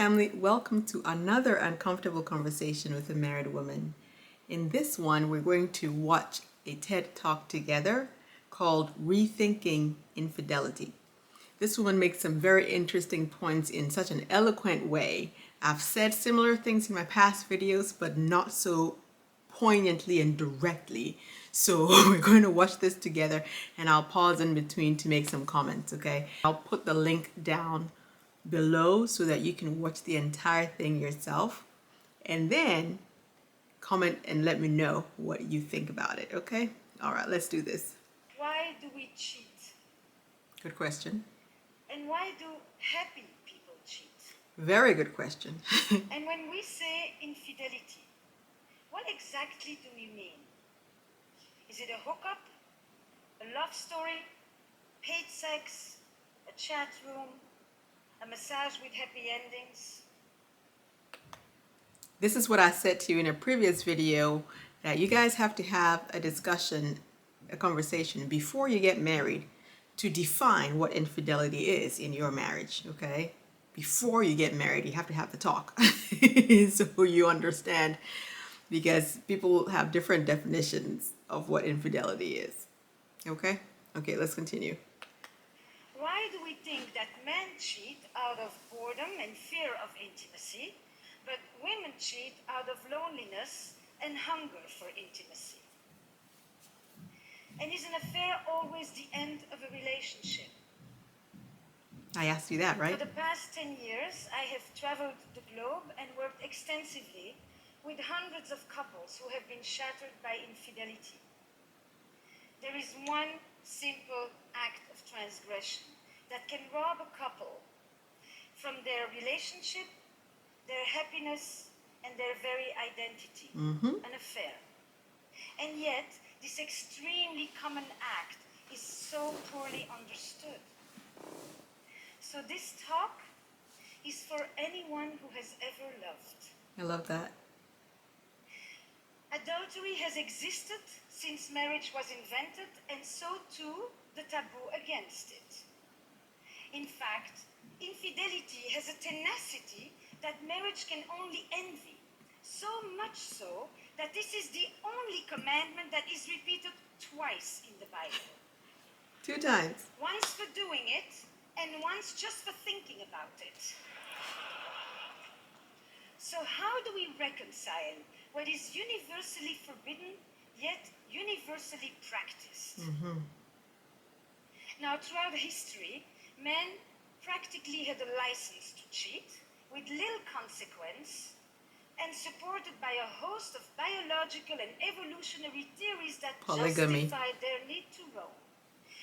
family, welcome to another uncomfortable conversation with a married woman. In this one, we're going to watch a TED Talk together called Rethinking Infidelity. This woman makes some very interesting points in such an eloquent way. I've said similar things in my past videos, but not so poignantly and directly. So we're going to watch this together, and I'll pause in between to make some comments, okay? I'll put the link down below so that you can watch the entire thing yourself, and then comment and let me know what you think about it, okay? All right, let's do this. Why do we cheat? Good question. And why do happy people cheat? Very good question. And when we say infidelity, what exactly do we mean? Is it a hookup, a love story, paid sex, a chat room, a massage with happy endings? This is what I said to you in a previous video, that you guys have to have a discussion, a conversation before you get married to define what infidelity is in your marriage, okay? Before you get married, you have to have the talk so you understand, because people have different definitions of what infidelity is, okay? Okay, let's continue. Why do we think that men cheat out of boredom and fear of intimacy, but women cheat out of loneliness and hunger for intimacy? And is an affair always the end of a relationship? I asked you that, right? For the past 10 years, I have traveled the globe and worked extensively with hundreds of couples who have been shattered by infidelity. There is one simple act of transgression that can rob a couple from their relationship, their happiness, and their very identity, an affair. And yet, this extremely common act is so poorly understood. So this talk is for anyone who has ever loved. I love that. Adultery has existed since marriage was invented, and so too the taboo against it. In fact, infidelity has a tenacity that marriage can only envy, so much so that this is the only commandment that is repeated twice in the Bible. 2 times. Once for doing it, and once just for thinking about it. So how do we reconcile what is universally forbidden, yet universally practiced? Now, throughout history, men practically had a license to cheat, with little consequence, and supported by a host of biological and evolutionary theories that Polygamy. justified their need to roam.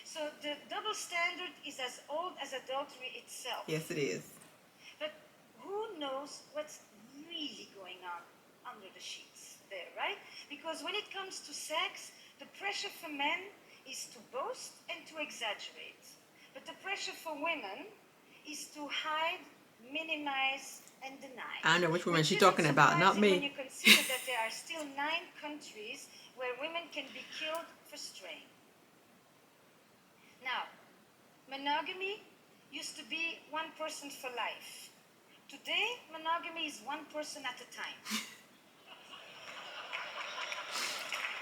So the double standard is as old as adultery itself. Yes, it is. But who knows what's really going on under the sheets there, right? Because when it comes to sex, the pressure for men is to boast and to exaggerate. But the pressure for women is to hide, minimize, and deny. I know which woman Which she's isn't talking about, not surprising when me. you consider that there are still 9 countries where women can be killed for straying. Now, monogamy used to be one person for life. Today, monogamy is one person at a time.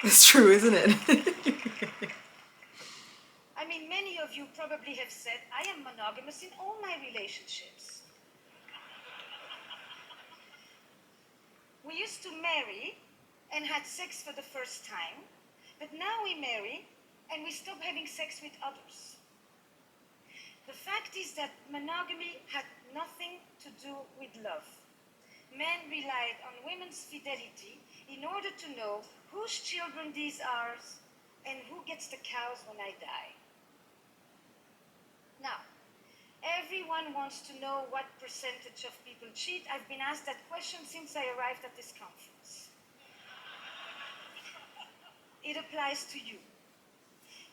It's true, isn't it? I mean, many of you probably have said, I am monogamous in all my relationships. We used to marry and had sex for the first time, but now we marry and we stop having sex with others. The fact is that monogamy had nothing to do with love. Men relied on women's fidelity in order to know whose children these are and who gets the cows when I die. Now, everyone wants to know what percentage of people cheat. I've been asked that question since I arrived at this conference. It applies to you.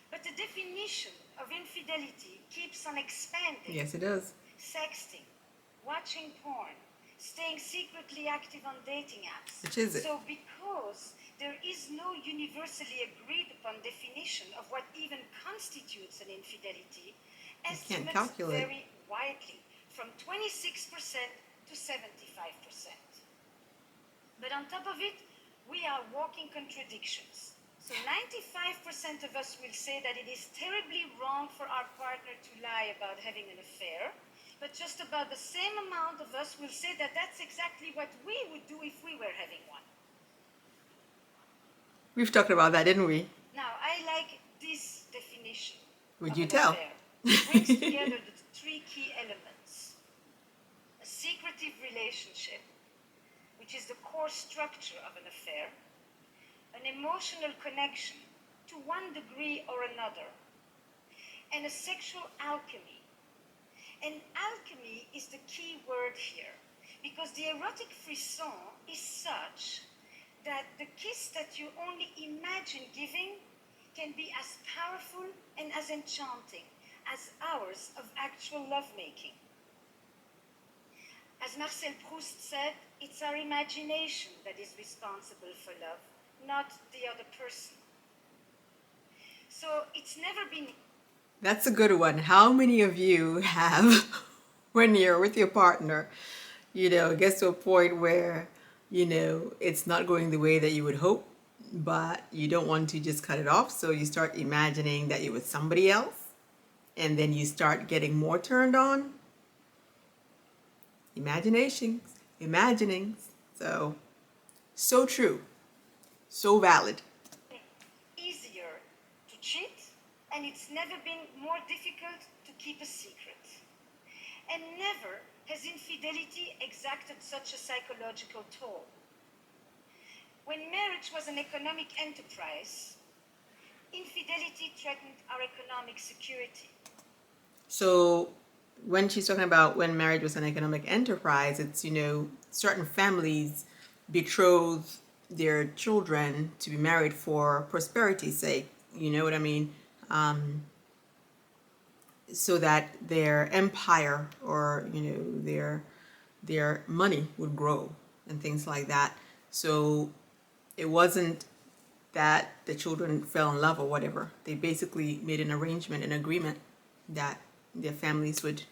But the definition of infidelity keeps on expanding. Yes, it does. Sexting, watching porn, staying secretly active on dating apps. Which is it? So because there is no universally agreed upon definition of what even constitutes an infidelity, estimates calculate. vary widely from 26% to 75%. But on top of it, we are walking contradictions. So 95% of us will say that it is terribly wrong for our partner to lie about having an affair, but just about the same amount of us will say that that's exactly what we would do if we were having one. We've talked about that, didn't we? Now, I like this definition Would of you an tell? affair. It brings together the three key elements. A secretive relationship, which is the core structure of an affair, an emotional connection to one degree or another, and a sexual alchemy. And alchemy is the key word here, because the erotic frisson is such that the kiss that you only imagine giving can be as powerful and as enchanting as hours of actual lovemaking. As Marcel Proust said, it's our imagination that is responsible for love, not the other person. So it's never been... That's a good one. How many of you have, when you're with your partner, it gets to a point where, it's not going the way that you would hope, but you don't want to just cut it off. So you start imagining that you're with somebody else, and then you start getting more turned on. Imaginings. So true. So valid. Easier to cheat, and it's never been more difficult to keep a secret. And never has infidelity exacted such a psychological toll. When marriage was an economic enterprise, infidelity threatened our economic security. So when she's talking about when marriage was an economic enterprise, it's, certain families betroth their children to be married for prosperity's sake. You know what I mean? So that their empire or, their money would grow and things like that. So it wasn't that the children fell in love or whatever. They basically made an arrangement, an agreement that their families would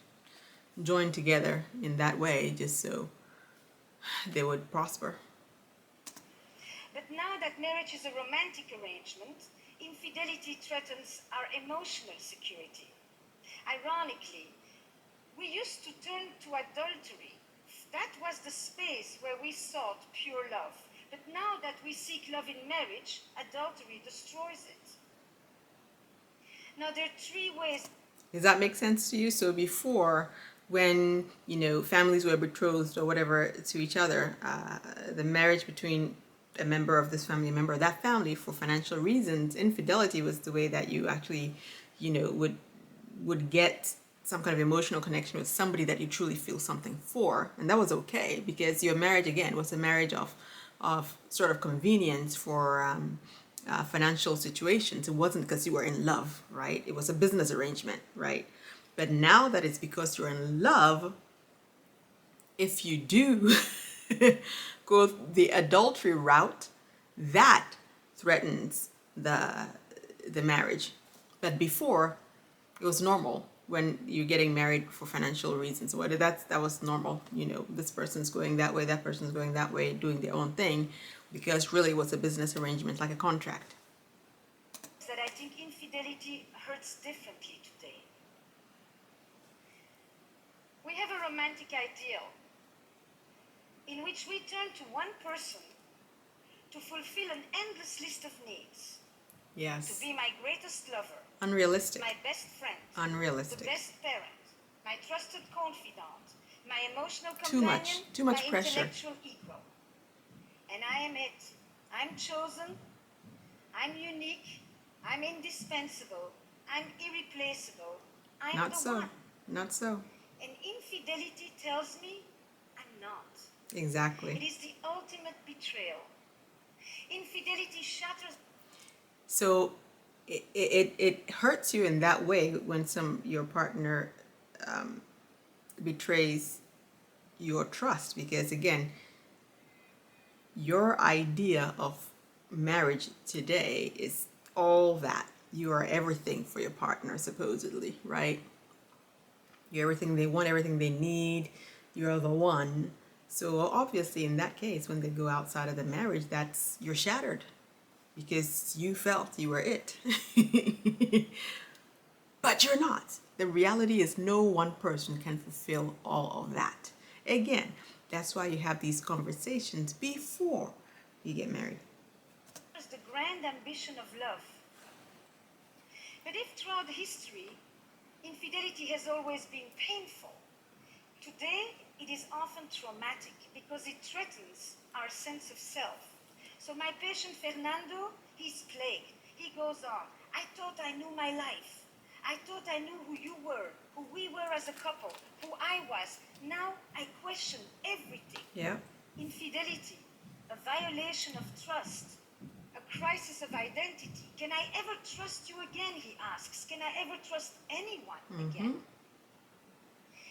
join together in that way just so they would prosper. But now that marriage is a romantic arrangement, infidelity threatens our emotional security. Ironically, we used to turn to adultery. That was the space where we sought pure love. But now that we seek love in marriage, adultery destroys it. Now there are three ways. Does that make sense to you? So before, when, families were betrothed or whatever to each other, the marriage between a member of this family, a member of that family, for financial reasons, infidelity was the way that you actually, would get some kind of emotional connection with somebody that you truly feel something for. And that was okay, because your marriage, again, was a marriage of sort of convenience for financial situations. It wasn't because you were in love, right? It was a business arrangement, right? But now that it's because you're in love, if you do go the adultery route, that threatens the marriage. But before, it was normal when you're getting married for financial reasons. Whether that was normal, this person's going that way, that person's going that way, doing their own thing, because really it was a business arrangement, like a contract. That I think infidelity hurts differently today. We have a romantic ideal in which we turn to one person to fulfill an endless list of needs. Yes. To be my greatest lover. Unrealistic. My best friend. Unrealistic. The best parent. My trusted confidant. My emotional companion. Too much my pressure. Intellectual equal. And I am it. I'm chosen. I'm unique. I'm indispensable. I'm irreplaceable. I'm Not the so. one. Not so. And infidelity tells me I'm not. Exactly. It is the ultimate betrayal. Infidelity shatters. So it hurts you in that way when your partner betrays your trust, because again, your idea of marriage today is all that. You are everything for your partner, supposedly, right? You're everything they want, everything they need. you're the one. So obviously in that case, when they go outside of the marriage, you're shattered because you felt you were it. But you're not. The reality is no one person can fulfill all of that. Again, that's why you have these conversations before you get married. It's the grand ambition of love. But if throughout history, infidelity has always been painful, today it is often traumatic because it threatens our sense of self. So my patient Fernando, he's plagued. He goes on, I thought I knew my life. I thought I knew who you were, who we were as a couple, who I was. Now I question everything. Yeah. Infidelity, a violation of trust, a crisis of identity. Can I ever trust you again, he asks. Can I ever trust anyone again?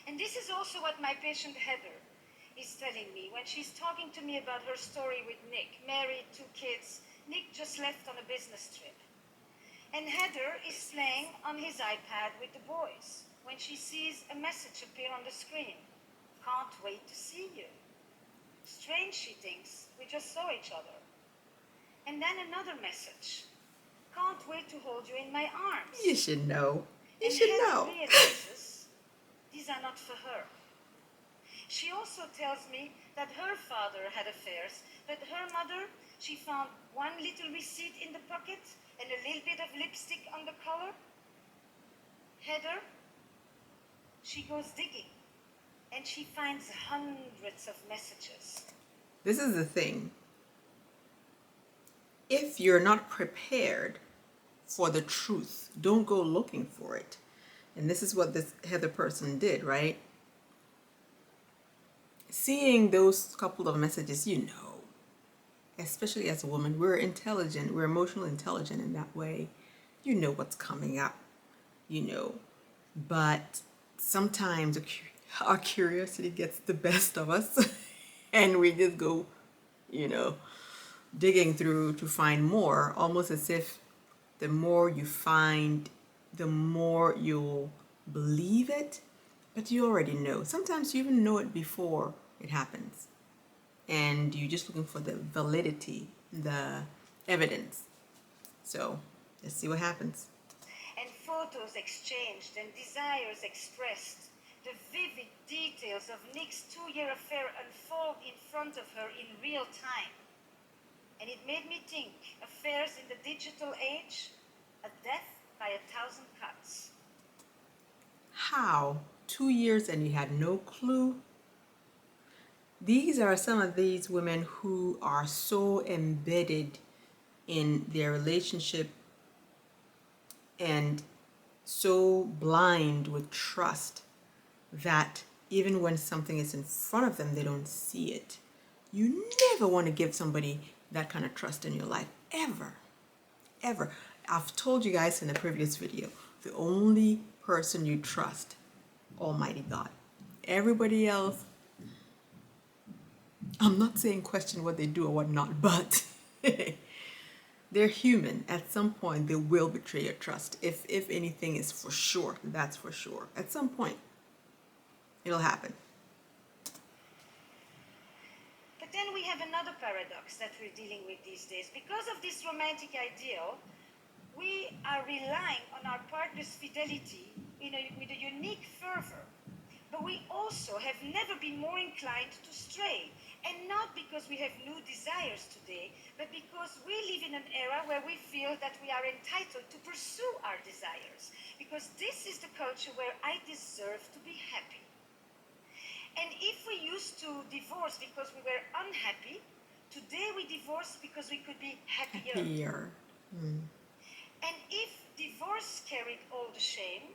And this is also what my patient Heather is telling me when she's talking to me about her story with Nick. Married, 2 kids. Nick just left on a business trip. And Heather is playing on his iPad with the boys when she sees a message appear on the screen. Can't wait to see you. Strange, she thinks, we just saw each other. And then another message. Can't wait to hold you in my arms. You should know. You and should Heather know. realizes these are not for her. She also tells me that her father had affairs, but her mother, she found one little receipt in the pocket and a little bit of lipstick on the collar. Heather, she goes digging and she finds hundreds of messages. This is the thing. If you're not prepared for the truth, don't go looking for it. And this is what this Heather person did, right? Seeing those couple of messages, especially as a woman, we're intelligent, we're emotionally intelligent in that way. You know what's coming up, But sometimes our curiosity gets the best of us and we just go, digging through to find more, almost as if the more you find, the more you'll believe it, but you already know. Sometimes you even know it before it happens. And you're just looking for the validity, the evidence. So let's see what happens. And photos exchanged and desires expressed. The vivid details of Nick's 2-year affair unfold in front of her in real time. And it made me think, affairs in the digital age, a death by 1,000 cuts. How? 2 years and you had no clue? These are some of these women who are so embedded in their relationship and so blind with trust that even when something is in front of them, they don't see it. You never want to give somebody that kind of trust in your life, ever, ever. I've told you guys in the previous video, the only person you trust, Almighty God. Everybody else, I'm not saying question what they do or what not, but they're human. At some point, they will betray your trust. If anything is for sure, that's for sure. At some point, it'll happen. But then we have another paradox that we're dealing with these days. Because of this romantic ideal, we are relying on our partner's fidelity with a unique fervor. But we also have never been more inclined to stray. And not because we have new desires today, but because we live in an era where we feel that we are entitled to pursue our desires. Because this is the culture where I deserve to be happy. And if we used to divorce because we were unhappy, today we divorce because we could be happier. And if divorce carried all the shame,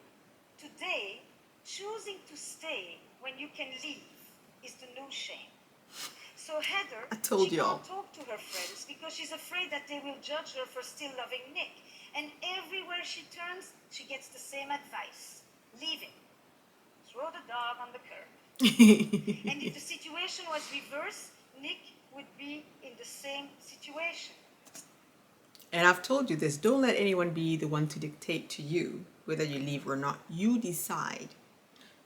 today choosing to stay when you can leave is the new shame. So Heather, she can't talk to her friends because she's afraid that they will judge her for still loving Nick. And everywhere she turns, she gets the same advice. Leave him. Throw the dog on the curb. And if the situation was reversed, Nick would be in the same situation. And I've told you this, don't let anyone be the one to dictate to you whether you leave or not. You decide.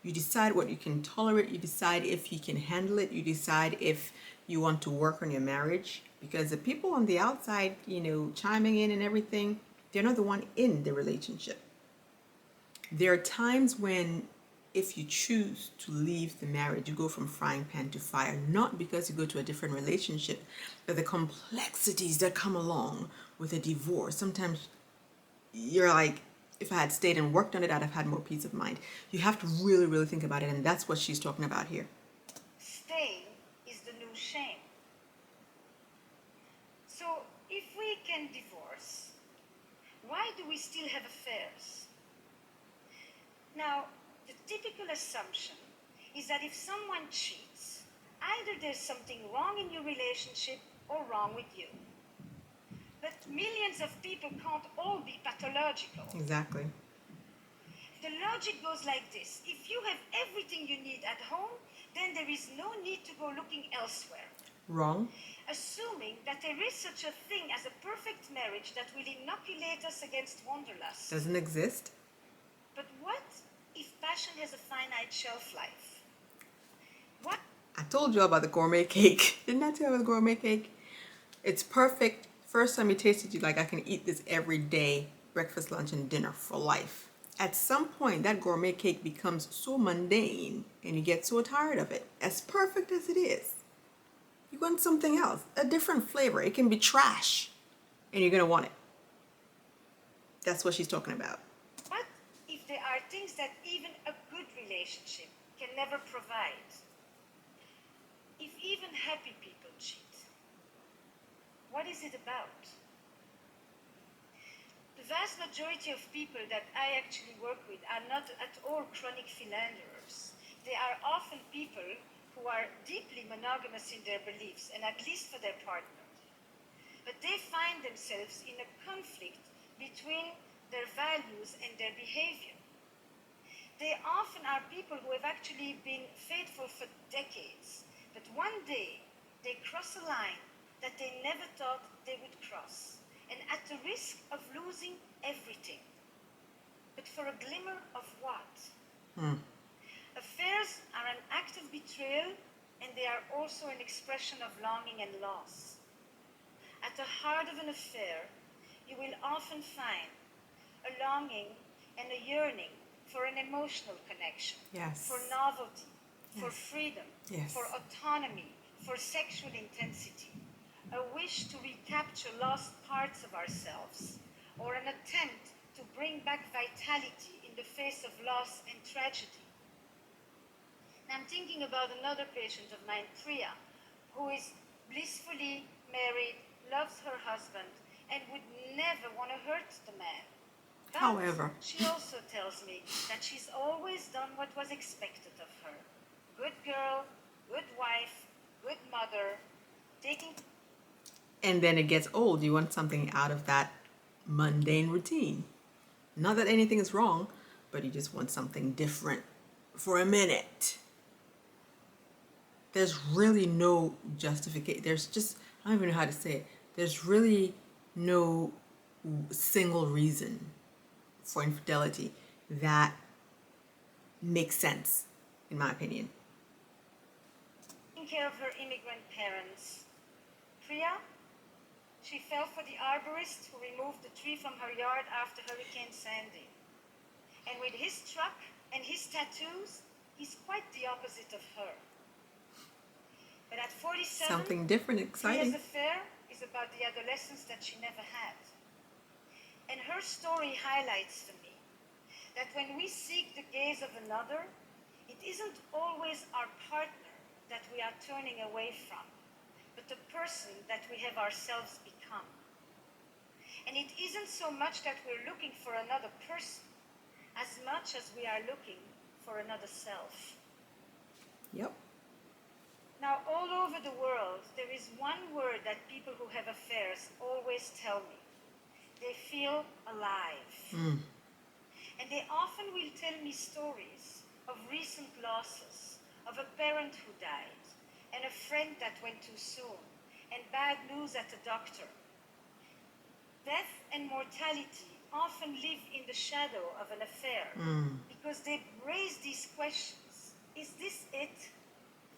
You decide what you can tolerate. You decide if you can handle it. You decide if you want to work on your marriage. Because the people on the outside, chiming in and everything, they're not the one in the relationship. There are times when if you choose to leave the marriage, you go from frying pan to fire, not because you go to a different relationship, but the complexities that come along with a divorce. Sometimes you're like, if I had stayed and worked on it, I'd have had more peace of mind. You have to really, really think about it, and that's what she's talking about here. Staying is the new shame. So if we can divorce, why do we still have affairs? Now, the typical assumption is that if someone cheats, either there's something wrong in your relationship or wrong with you. But millions of people can't all be pathological. Exactly. The logic goes like this. If you have everything you need at home, then there is no need to go looking elsewhere. Wrong. Assuming that there is such a thing as a perfect marriage that will inoculate us against wanderlust. Doesn't exist. But what if passion has a finite shelf life? What? I told you about the gourmet cake. Didn't I tell you about the gourmet cake? It's perfect. First time you taste it, you're like, I can eat this every day, breakfast, lunch, and dinner for life. At some point, that gourmet cake becomes so mundane and you get so tired of it. As perfect as it is, you want something else, a different flavor. It can be trash and you're going to want it. That's what she's talking about. What if there are things that even a good relationship can never provide? If even happy people cheat, what is it about? The vast majority of people that I actually work with are not at all chronic philanderers. They are often people who are deeply monogamous in their beliefs, and at least for their partner. But they find themselves in a conflict between their values and their behavior. They often are people who have actually been faithful for decades, but one day they cross a line that they never thought they would cross, and at the risk of losing everything. But for a glimmer of what? Affairs are an act of betrayal, and they are also an expression of longing and loss. At the heart of an affair, you will often find a longing and a yearning for an emotional connection, Yes. for novelty, Yes. for freedom, Yes. for autonomy, for sexual intensity, a wish to recapture lost parts of ourselves, or an attempt to bring back vitality in the face of loss and tragedy. I'm thinking about another patient of mine, Priya, who is blissfully married, loves her husband, and would never want to hurt the man. But However, she also tells me that she's always done what was expected of her. Good girl, good wife, good mother, taking... and then it gets old. You want something out of that mundane routine. Not that anything is wrong, but you just want something different for a minute. There's really no justification. There's just, I don't even know how to say it. There's really no single reason for infidelity that makes sense, in my opinion. Taking care of her immigrant parents. Priya, she fell for the arborist who removed the tree from her yard after Hurricane Sandy. And with his truck and his tattoos, he's quite the opposite of her. But at 47, Something different, exciting. Priya's affair is about the adolescence that she never had. And her story highlights for me that when we seek the gaze of another, it isn't always our partner that we are turning away from, but the person that we have ourselves become. And it isn't so much that we're looking for another person, as much as we are looking for another self. Yep. Now, all over the world, there is one word that people who have affairs always tell me. They feel alive. And they often will tell me stories of recent losses, of a parent who died, and a friend that went too soon, and bad news at the doctor. Death and mortality often live in the shadow of an affair because they raise these questions. Is this it?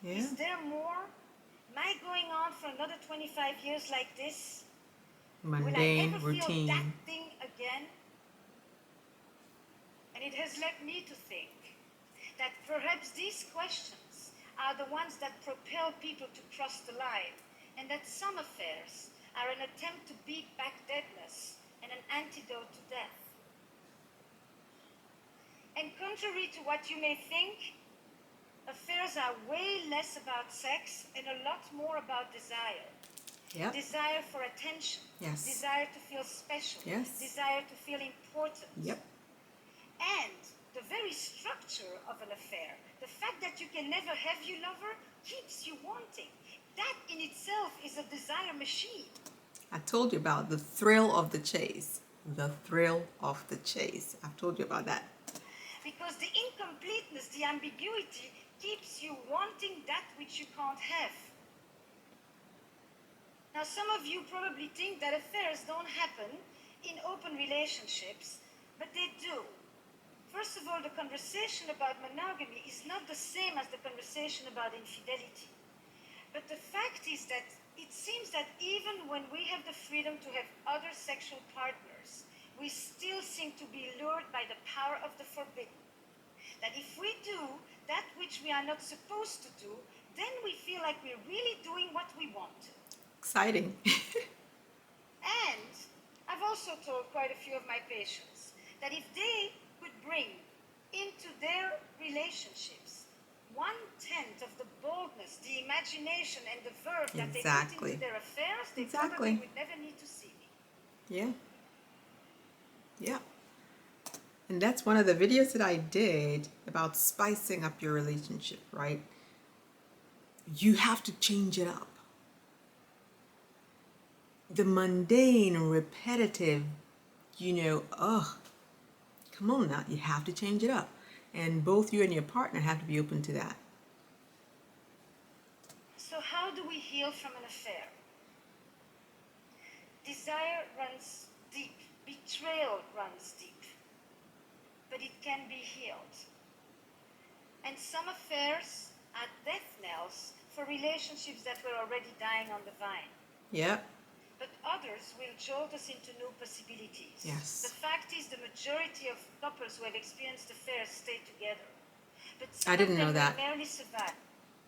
Yeah. Is there more? Am I going on for another 25 years like this? Will I Mundane, ever feel that routine. thing again? And it has led me to think that perhaps these questions are the ones that propel people to cross the line, and that some affairs are an attempt to beat back deadness and an antidote to death. And contrary to what you may think, affairs are way less about sex and a lot more about desire. Yep. Desire for attention. Yes. Desire to feel special. Yes. Desire to feel important. Yep. And the very structure of an affair, the fact that you can never have your lover, keeps you wanting. That in itself is a desire machine. I told you about the thrill of the chase. The thrill of the chase. I've told you about that. Because the incompleteness, the ambiguity, keeps you wanting that which you can't have. Now, some of you probably think that affairs don't happen in open relationships, but they do. First of all, the conversation about monogamy is not the same as the conversation about infidelity. But the fact is that it seems that even when we have the freedom to have other sexual partners, we still seem to be lured by the power of the forbidden. That if we do that which we are not supposed to do, then we feel like we're really doing what we want to. Exciting. And I've also told quite a few of my patients that if they could bring into their relationships 1/10 of the boldness, the imagination, and the verve that they put into their affairs, they probably would never need to see me. Yeah. Yeah. And that's one of the videos that I did about spicing up your relationship, right? You have to change it up. The mundane, repetitive, come on now, you have to change it up. And both you and your partner have to be open to that. So how do we heal from an affair? Desire runs deep. Betrayal runs deep. But it can be healed. And some affairs are death knells for relationships that were already dying on the vine. Yep. But others will jolt us into new possibilities. Yes. The fact is, the majority of couples who have experienced affairs stay together. But I didn't know that. Barely survive.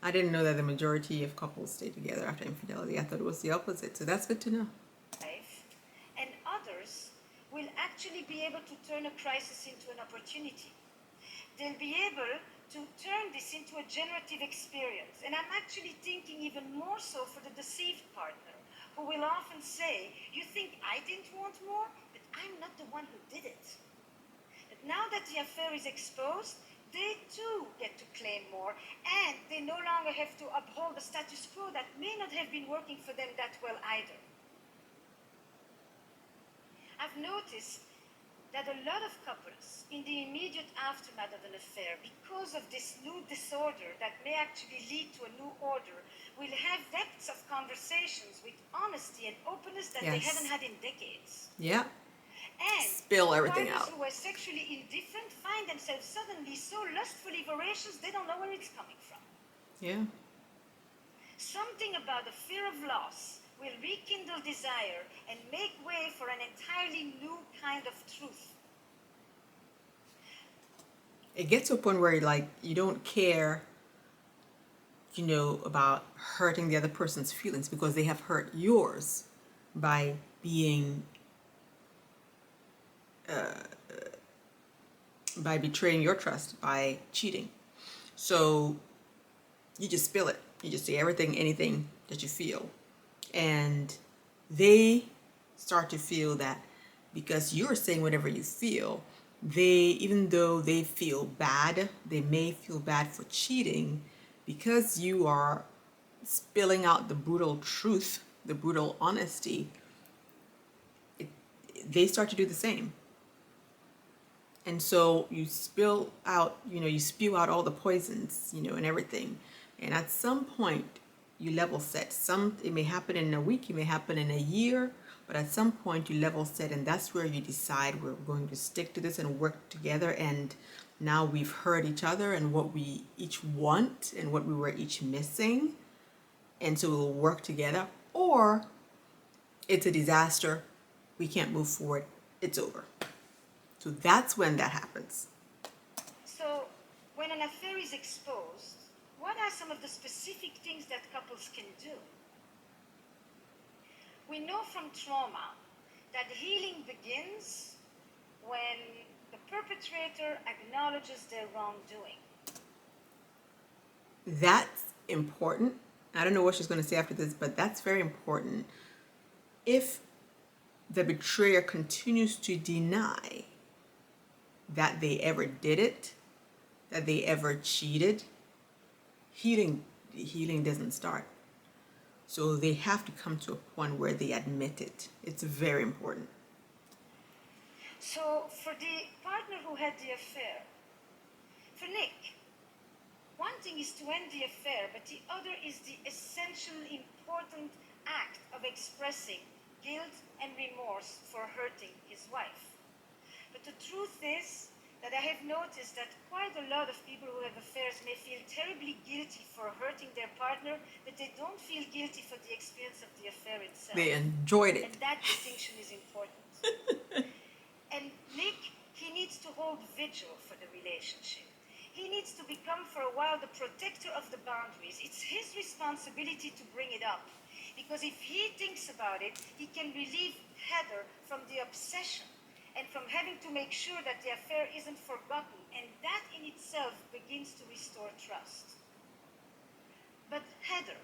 I didn't know that the majority of couples stay together after infidelity. I thought it was the opposite. So that's good to know. And others will actually be able to turn a crisis into an opportunity. They'll be able to turn this into a generative experience. And I'm actually thinking even more so for the deceived partner, who will often say, you think I didn't want more, but I'm not the one who did it. But now that the affair is exposed, they too get to claim more, and they no longer have to uphold the status quo that may not have been working for them that well either. I've noticed that a lot of couples in the immediate aftermath of an affair, because of this new disorder that may actually lead to a new order, will have depths of conversations with honesty and openness that they haven't had in decades. Yeah. And spill everything out. Partners who are sexually indifferent find themselves suddenly so lustfully voracious they don't know where it's coming from. Yeah. Something about the fear of loss will rekindle desire and make way for an entirely new kind of truth. It gets to a point where you don't care, about hurting the other person's feelings because they have hurt yours by being by betraying your trust, by cheating. So you just spill it. You just say everything, anything that you feel. And they start to feel that because you're saying whatever you feel, even though they feel bad, they may feel bad for cheating, because you are spilling out the brutal truth, the brutal honesty, they start to do the same. And so you spill out, you spew out all the poisons, and everything. And at some point, you level set. It may happen in a week, it may happen in a year, But at some point you level set, and that's where you decide we're going to stick to this and work together. And now we've heard each other and what we each want and what we were each missing. And so we'll work together. Or it's a disaster. We can't move forward. It's over. So that's when that happens. So when an affair is exposed, what are some of the specific things that couples can do? We know from trauma that healing begins when the perpetrator acknowledges their wrongdoing. That's important. I don't know what she's going to say after this, but that's very important. If the betrayer continues to deny that they ever did it, that they ever cheated, healing doesn't start. So they have to come to a point where they admit it. It's very important. So for the partner who had the affair, for Nick, one thing is to end the affair, but the other is the essential important act of expressing guilt and remorse for hurting his wife. But the truth is that I have noticed that quite a lot of people who have affairs may feel terribly guilty for hurting their partner, but they don't feel guilty for the experience of the affair itself. They enjoyed it. And that distinction is important. And Nick, he needs to hold vigil for the relationship. He needs to become for a while the protector of the boundaries. It's his responsibility to bring it up. Because if he thinks about it, he can relieve Heather from the obsession and from having to make sure that the affair isn't forgotten. And that in itself begins to restore trust. But Heather,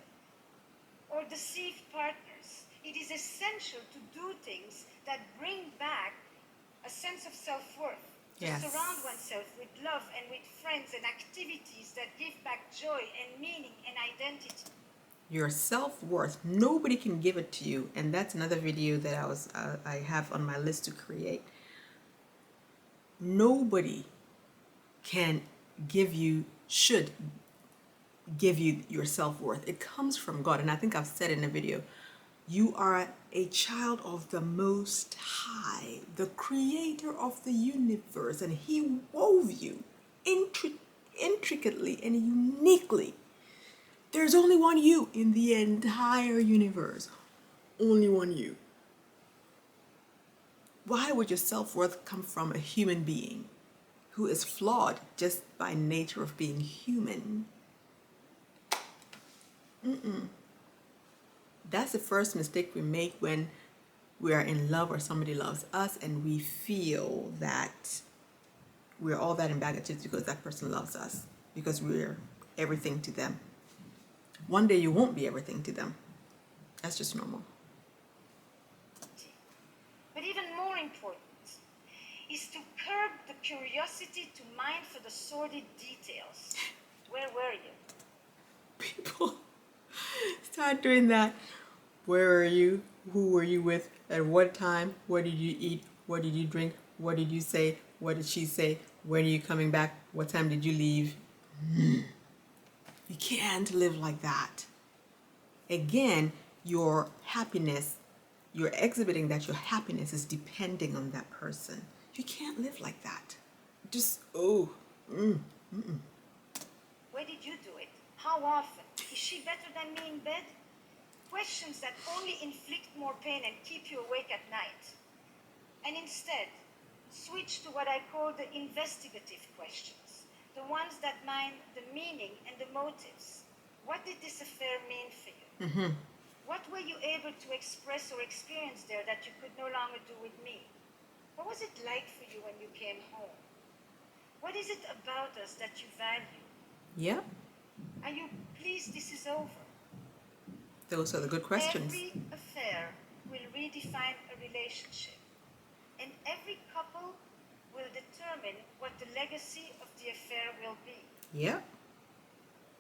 or deceived partners, it is essential to do things that bring back a sense of self-worth. Yes. To surround oneself with love and with friends and activities that give back joy and meaning and identity. Your self-worth, nobody can give it to you. And that's another video that I have on my list to create. Nobody can give you, should give you your self-worth. It comes from God. And I think I've said in a video, you are a child of the Most High, the creator of the universe, and he wove you intricately and uniquely. There's only one you in the entire universe. Only one you. Why would your self-worth come from a human being who is flawed just by nature of being human? That's the first mistake we make when we are in love or somebody loves us and we feel that we're all that in bag of chips because that person loves us, because we're everything to them. One day you won't be everything to them. That's just normal. But even more important is to curb the curiosity to mine for the sordid details. Where were you? People start doing that. Where are you? Who were you with? At what time? What did you eat? What did you drink? What did you say? What did she say? When are you coming back? What time did you leave? You can't live like that. Again, your happiness, you're exhibiting that your happiness is depending on that person. You can't live like that. Just, Where did you do it? How often? Is she better than me in bed? Questions that only inflict more pain and keep you awake at night. And instead, switch to what I call the investigative questions, the ones that mine the meaning and the motives. What did this affair mean for you? What were you able to express or experience there that you could no longer do with me? What was it like for you when you came home? What is it about us that you value? Yep. Are you pleased this is over? Those are the good questions. Every affair will redefine a relationship, and every couple will determine what the legacy of the affair will be. Yep.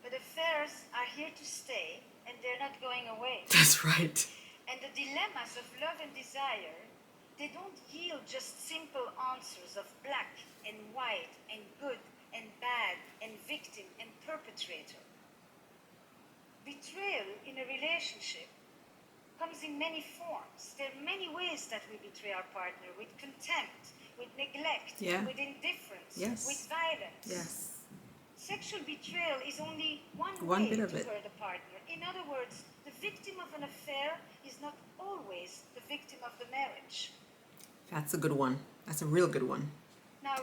But affairs are here to stay, and they're not going away. That's right. And the dilemmas of love and desire, they don't yield just simple answers of black and white and good and bad and victim and perpetrator. Betrayal in a relationship comes in many forms. There are many ways that we betray our partner, with contempt, with neglect, Yeah. with indifference, Yes. with violence. Yes. Sexual betrayal is only one One way bit of to it. hurt a partner. In other words, the victim of an affair is not always the victim of the marriage. That's a good one. That's a real good one. Now,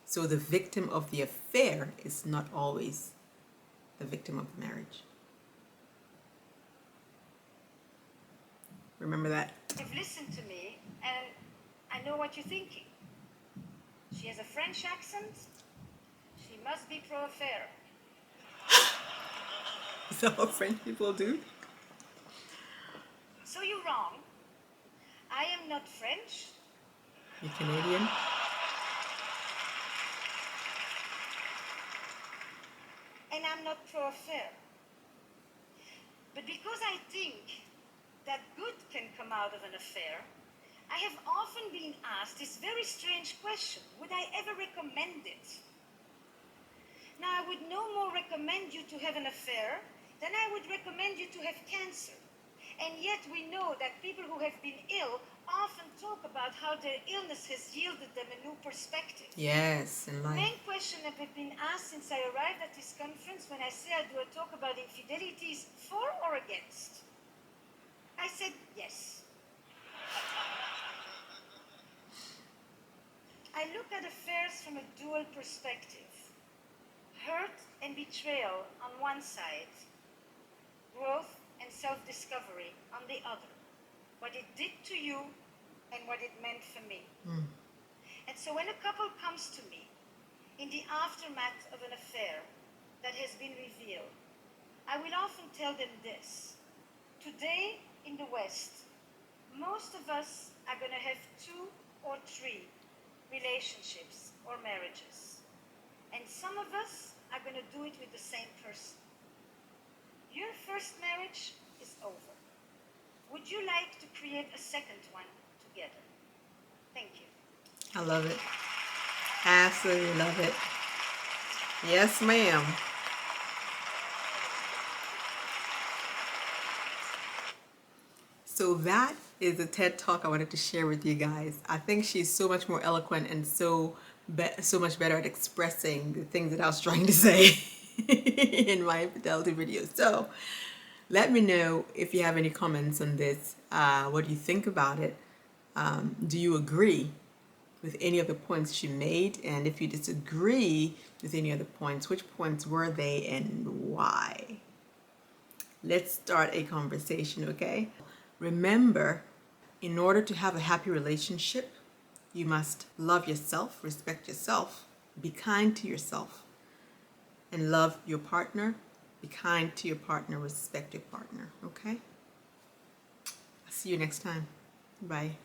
So the victim of the affair is not always the victim of the marriage. Remember that. you've listened to me, and I know what you're thinking. She has a French accent. She must be pro-affair. Is that what French people do? So you're wrong. I am not French. You're Canadian? And I'm not pro-affair. But because I think that good can come out of an affair, I have often been asked this very strange question: would I ever recommend it? Now, I would no more recommend you to have an affair than I would recommend you to have cancer. And yet we know that people who have been ill often talk about how their illness has yielded them a new perspective. Yes, in The life. main question that I've been asked since I arrived at this conference when I say I do a talk about infidelity is for or against? I said yes. I look at affairs from a dual perspective. Hurt and betrayal on one side, growth and self-discovery on the other. What it did to you and what it meant for me. And so when a couple comes to me in the aftermath of an affair that has been revealed, I will often tell them this: today in the West, most of us are going to have 2 or 3 relationships or marriages. And some of us are going to do it with the same person. Your first marriage is over. Would you like to create a second one together? Thank you. I love it. Absolutely love it. Yes, ma'am. So that is a TED Talk I wanted to share with you guys. I think she's so much more eloquent and so much better at expressing the things that I was trying to say in my infidelity video. So let me know if you have any comments on this. What do you think about it? Do you agree with any of the points she made? And if you disagree with any of the points, which points were they and why? Let's start a conversation, okay? Remember, in order to have a happy relationship, you must love yourself, respect yourself, be kind to yourself, and love your partner. Be kind to your partner, respect your partner, okay? I'll see you next time. Bye.